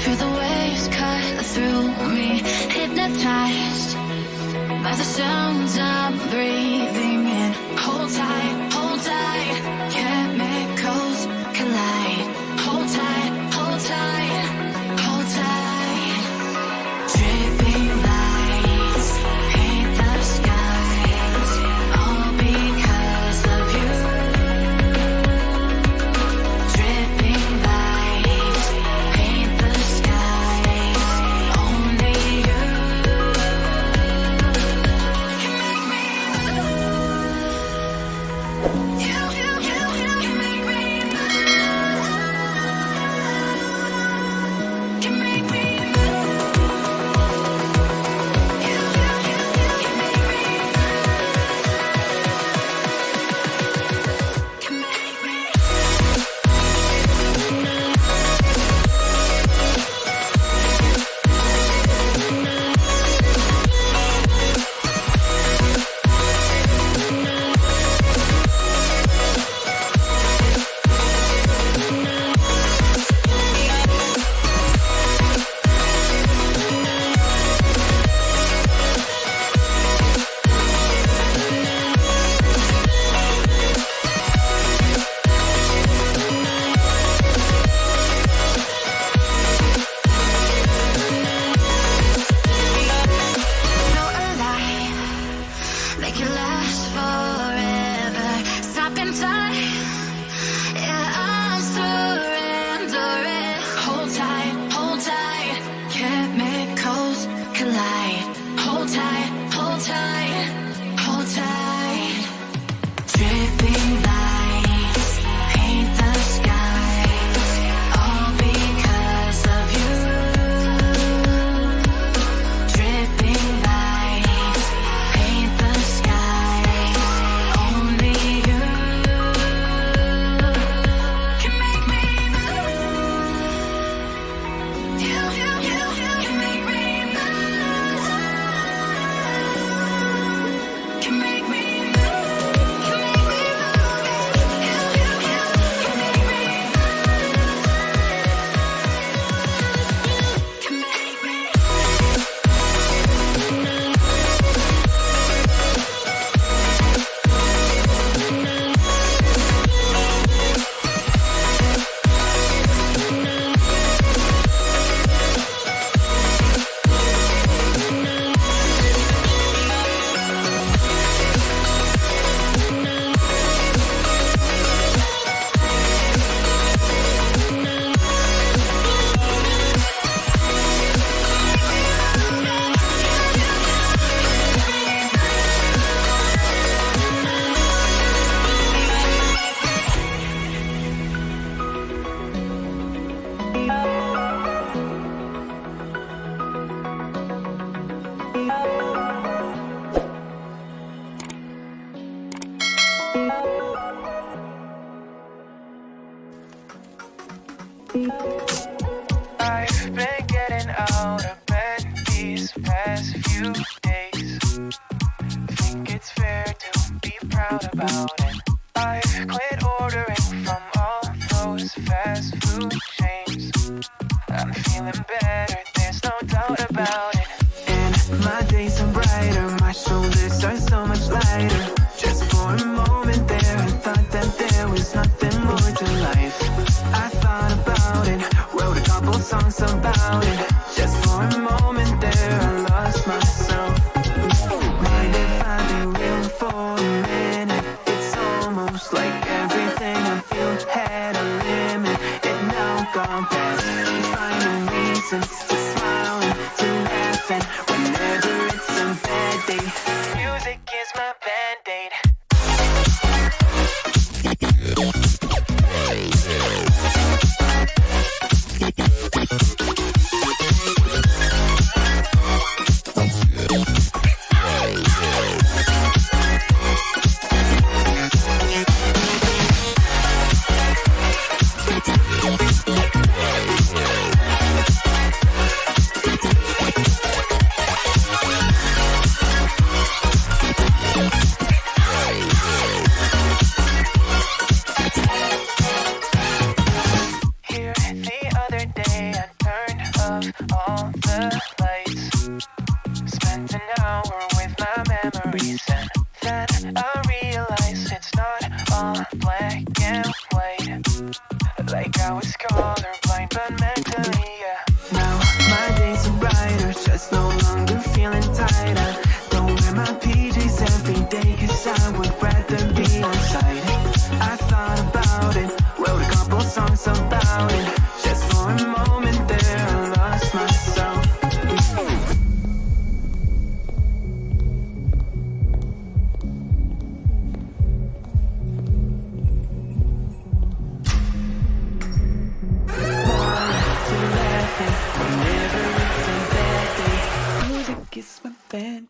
Feel the waves cut through me, hypnotized by the sounds I'm breathing in. Hold tight, chemicals collide. Hold tight, hold tight, hold tight. Dripping lights paint the skies, all because of you. Dripping lights paint the skies, only you can make me move. You can make me move. Can make me move. You can make me move. Can make me. So alive, make it last forever. Stop in time, yeah, I'm surrendering. Hold tight, chemicals collide. Hold tight, hold tight, hold tight. Dripping lights paint the skies, all because of you. Dripping lights paint the skies, only you can make me move. You can make me move. Can make me move. Can make me move. You can make me move. Can make me. I've been getting out of bed these past few days. Think it's fair to be proud about it. I've quit ordering from all those fast food chains. I'm feeling better, there's no doubt about it. And my days are brighter, my shoulders are so much lighter. Just for a moment there, I thought that there was nothing more to life. I thought about it, wrote a couple songs about it. Just for a moment there, I lost myself. Mind if I be real for a minute? It's almost like everything I feel had a limit. It now gone past. Finding reasons to smile and to laugh, and whenever it's a bad day, music is my band-aid. black and white, like I was colorblind, but mentally, yeah. Now my days are brighter, just no longer feeling tighter. Don't wear my PJs every day, cause I would rather be outside. I thought about it, wrote a couple songs about it. Just for a moment there, I lost myself. It's my band.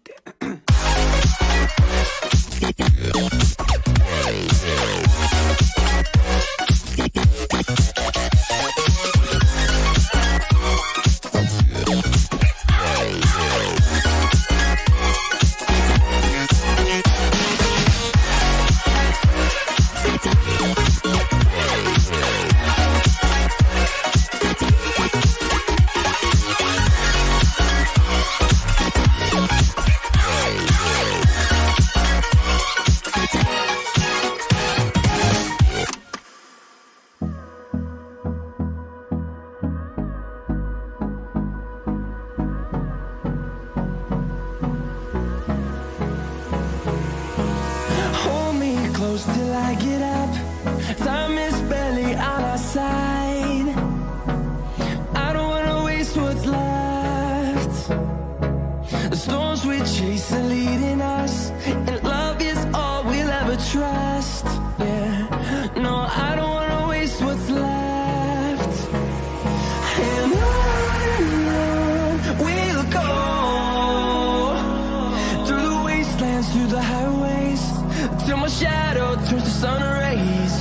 Close till I get up. Time is barely on our side. I don't wanna waste what's left. The storms we chase are leading us, and love is all we'll ever trust. Yeah, no, I don't wanna waste what's left. And on we'll go, through the wastelands, through the highways, till my shadow turns to sun rays.